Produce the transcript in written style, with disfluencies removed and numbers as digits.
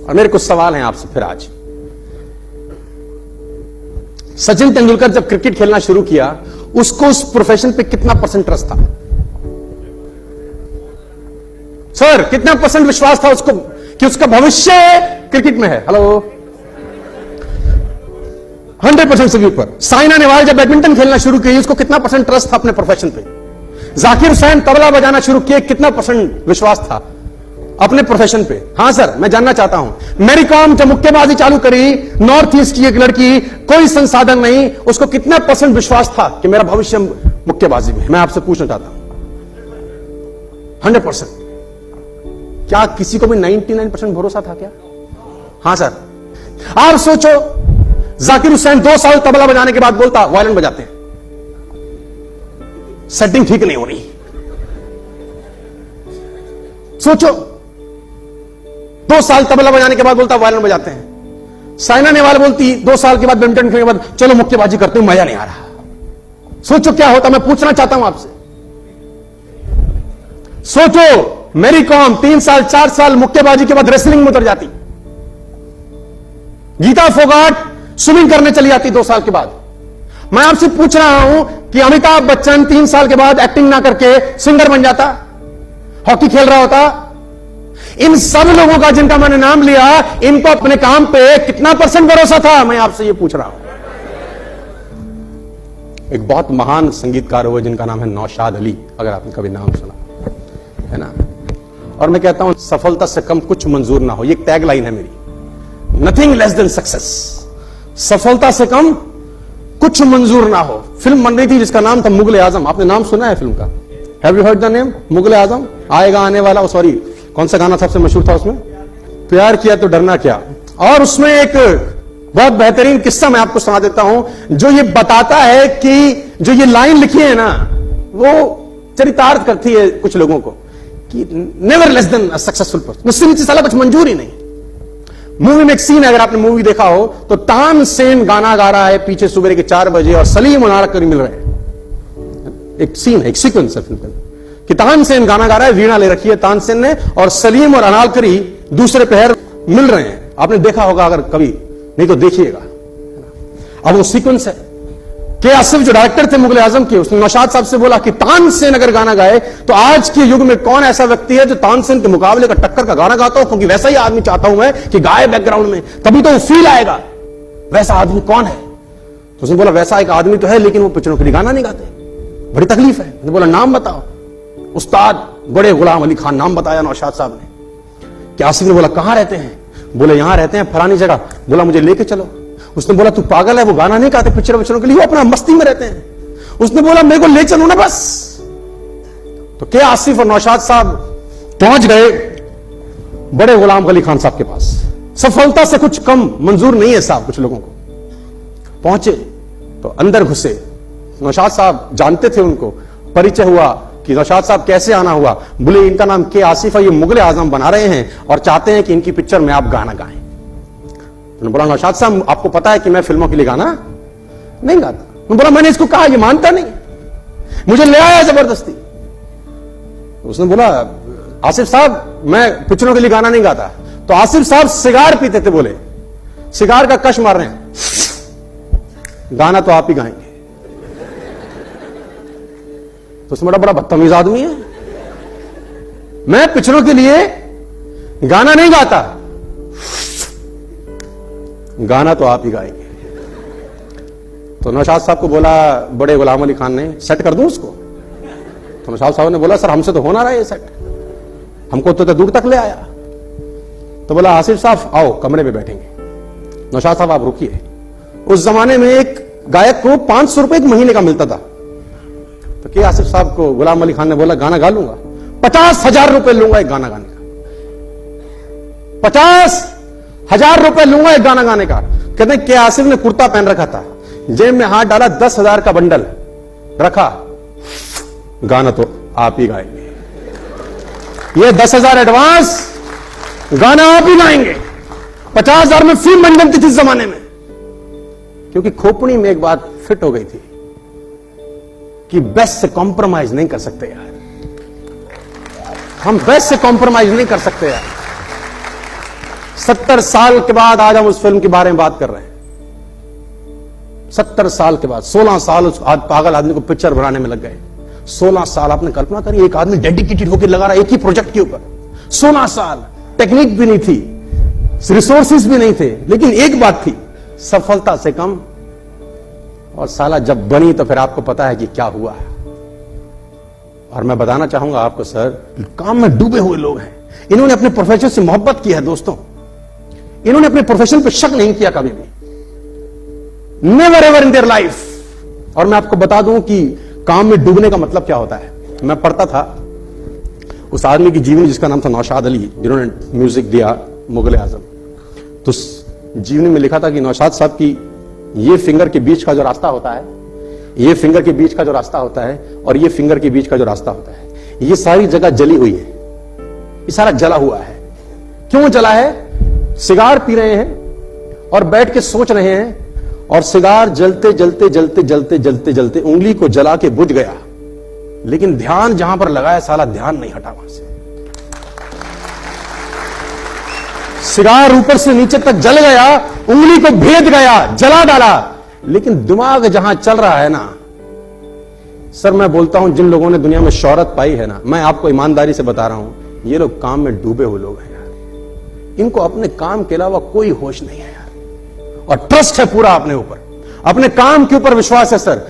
और मेरे कुछ सवाल हैं आपसे फिर आज। सचिन तेंदुलकर जब क्रिकेट खेलना शुरू किया, उसको उस प्रोफेशन पे कितना % ट्रस्ट था? सर, कितना % विश्वास था उसको कि उसका भविष्य क्रिकेट में है? हेलो, 100% से भी ऊपर। साइना नेहवाल जब बैडमिंटन खेलना शुरू की, उसको कितना % ट्रस्ट था अपने प्रोफेशन पे? जाकिर हुसैन तबला बजाना शुरू किए, कितना % विश्वास था अपने प्रोफेशन पे? हां सर, मैं जानना चाहता हूं। मैरी कॉम जब मुक्केबाजी चालू करी, नॉर्थ ईस्ट की एक लड़की, कोई संसाधन नहीं, उसको कितना % विश्वास था कि मेरा भविष्य मुक्केबाजी में? मैं आपसे पूछना चाहता हूं। 100%। क्या किसी को भी 99% भरोसा था क्या? हां सर। आप सोचो, जाकिर हुसैन 2 साल तबला बजाने के बाद बोलता वायलिन बजाते हैं, सेटिंग ठीक नहीं हो रही। सोचो, 2 साल तबला बजाने के बाद बोलता वायलिन बजाते हैं। साइना नेहवाल बोलती 2 साल के बाद बैडमिंटन खेलने के बाद, चलो मुक्केबाजी करते हैं, मजा नहीं आ रहा। सोचो क्या होता। मैं पूछना चाहता हूं आपसे, सोचो मैरी कॉम 3 साल 4 साल मुक्केबाजी के बाद रेसलिंग में उतर जाती। गीता फोगाट स्विमिंग करने चली जाती 2 साल के बाद। मैं आपसे पूछ रहा हूं कि अमिताभ बच्चन 3 साल के बाद एक्टिंग ना करके सिंगर बन जाता, हॉकी खेल रहा होता। इन सब लोगों का जिनका मैंने नाम लिया, इनको अपने काम पे कितना % भरोसा था? मैं आपसे ये पूछ रहा हूं। एक बहुत महान संगीतकार हुए जिनका नाम है नौशाद अली, अगर आपने कभी नाम सुना है ना। और मैं कहता हूं, सफलता से कम कुछ मंजूर ना हो, ये एक टैग लाइन है मेरी। Nothing less than success. सफलता से कम कुछ मंजूर ना हो। फिल्म बन रही थी जिसका नाम था मुगल आजम। आपने नाम सुना है फिल्म का? Have you heard the name Mughal Azam? आएगा आने वाला, सॉरी, कौन सा गाना सबसे मशहूर था उसमें? प्यार किया तो डरना क्या। और उसमें एक बहुत बेहतरीन किस्सा मैं आपको सुना देता हूं, जो ये बताता है कि जो ये लाइन लिखी है ना, वो चरितार्थ करती है कुछ लोगों को कि never less than successful person. मुझसे नीचे साला कुछ मंजूर ही नहीं। मूवी में एक सीन है, अगर आपने मूवी देखा हो तो तानसेन गाना गा रहा है पीछे सुबह के 4 बजे और सलीम और अनारकली मिल रहे हैं। एक सीन है, एक सीक्वेंस है फिल्म कि तानसेन गाना गा रहा है, वीणा ले रखी है तानसेन ने, और सलीम और अनारकली दूसरे पहर मिल रहे हैं। आपने देखा होगा अगर कभी, नहीं तो देखिएगा। अब वो सीक्वेंस है कि आसिफ जो डायरेक्टर थे मुगल आजम के, उसने नौशाद साहब से बोला कि तानसेन अगर गाना गाए तो आज के युग में कौन ऐसा व्यक्ति है जो तानसेन के मुकाबले का टक्कर का गाना गाता हो, क्योंकि वैसा ही आदमी चाहता हूं मैं कि गाए बैकग्राउंड में, तभी तो वो फील आएगा। वैसा आदमी कौन है? तो उसने बोला वैसा एक आदमी तो है, लेकिन वो पिक्चरों के लिए गाना नहीं गाते, बड़ी तकलीफ है। उसने बोला नाम बताओ। उस्ताद बड़े गुलाम अली खान नाम बताया नौशाद साहब ने। कि आसिफ ने बोला कहां रहते हैं? बोले यहां रहते हैं फलानी जगह। बोला मुझे लेके चलो। उसने बोला तू पागल है, वो गाना नहीं गाते पिक्चरों के लिए, वो अपना मस्ती में रहते हैं। उसने बोला मेरे को ले चलो ना बस। तो क्या आसिफ और नौशाद साहब पहुंच गए बड़े गुलाम अली खान साहब के पास। सफलता से कुछ कम मंजूर नहीं है साहब कुछ लोगों को। पहुंचे तो अंदर घुसे। नौशाद साहब जानते थे उनको, परिचय हुआ कि नौशाद साहब कैसे आना हुआ। बोले इनका नाम के आसिफ है, ये मुगल आजम बना रहे हैं और चाहते हैं कि इनकी पिक्चर में आप गाना गाएं। उन्होंने बोला नौशाद साहब आपको पता है कि मैं फिल्मों के लिए गाना नहीं गाता। उन्होंने बोला मैंने इसको कहा, ये मानता नहीं, मुझे ले आया जबरदस्ती। उसने बोला आसिफ साहब मैं पिक्चरों के लिए गाना नहीं गाता। तो आसिफ साहब सिगार पीते थे, बोले सिगार का कश मार रहे हैं, गाना तो आप ही गाएंगे। तो उसमें बड़ा बदतमीज आदमी है, मैं पिक्चरों के लिए गाना नहीं गाता, गाना तो आप ही गाएंगे। तो नौशाद साहब को बोला बड़े गुलाम अली खान ने सेट कर दूं उसको। तो नौशाद साहब ने बोला सर हमसे तो हो ना रहा है ये सेट, हमको तो दूर तक ले आया। तो बोला आसिफ साहब आओ कमरे में बैठेंगे। नौशाद साहब आप रुकिए। उस जमाने में एक गायक को 500 रुपए एक महीने का मिलता था। तो क्या आसिफ साहब को गुलाम अली खान ने बोला गाना गा लूंगा, 50,000 रुपए लूंगा एक गाना गाने का, 50,000 रुपए लूंगा एक गाना गाने का। कहते हैं कि आसिफ ने कुर्ता पहन रखा था, जेब में हाथ डाला, 10,000 का बंडल रखा, गाना तो आप ही गाएंगे, ये 10,000 एडवांस, गाना आप ही गाएंगे। 50,000 में फिल्म बन बनती थी इस जमाने में, क्योंकि खोपड़ी में एक बात फिट हो गई थी कि बेस्ट से कॉम्प्रोमाइज नहीं कर सकते यार, हम बेस्ट से कॉम्प्रोमाइज नहीं कर सकते यार। 70 साल के बाद आज हम उस फिल्म के बारे में बात कर रहे हैं। 70 साल के बाद, 16 साल उस पागल आदमी को पिक्चर बनाने में लग गए। 16 साल आपने कल्पना करी, एक आदमी डेडिकेटेड होकर लगा रहा है एक ही प्रोजेक्ट के ऊपर। 16 साल, टेक्निक भी नहीं थी, रिसोर्सेज भी नहीं थे, लेकिन एक बात थी, सफलता से कम। और साला जब बनी तो फिर आपको पता है कि क्या हुआ है। और मैं बताना चाहूंगा आपको सर, काम में डूबे हुए लोग हैं। इन्होंने अपने प्रोफेशन से मोहब्बत की है दोस्तों, इन्होंने अपने प्रोफेशन पर शक नहीं किया कभी भी, never ever in their life. और मैं आपको बता दूं कि काम में डूबने का मतलब क्या होता है। मैं पढ़ता था उस आदमी की जीवनी जिसका नाम था नौशाद अली, जिन्होंने म्यूजिक दिया मुगल आजम। तो जीवनी में लिखा था कि नौशाद साहब की ये फिंगर के बीच का जो रास्ता होता है, ये फिंगर के बीच का जो रास्ता होता है और ये फिंगर के बीच का जो रास्ता होता है, ये सारी जगह जली हुई है, ये सारा जला हुआ है। क्यों जला है? सिगार पी रहे हैं और बैठ के सोच रहे हैं, और सिगार जलते जलते जलते जलते जलते जलते उंगली को जला के बुझ गया, लेकिन ध्यान जहां पर लगाया साला ध्यान नहीं हटा वहां से। सिगार ऊपर से नीचे तक जल गया, उंगली को भेद गया, जला डाला, लेकिन दिमाग जहां चल रहा है ना सर, मैं बोलता हूं जिन लोगों ने दुनिया में शोहरत पाई है ना, मैं आपको ईमानदारी से बता रहा हूं, ये लोग काम में डूबे हुए लोग हैं यार। इनको अपने काम के अलावा कोई होश नहीं है यार, और ट्रस्ट है पूरा अपने ऊपर, अपने काम के ऊपर विश्वास है सर।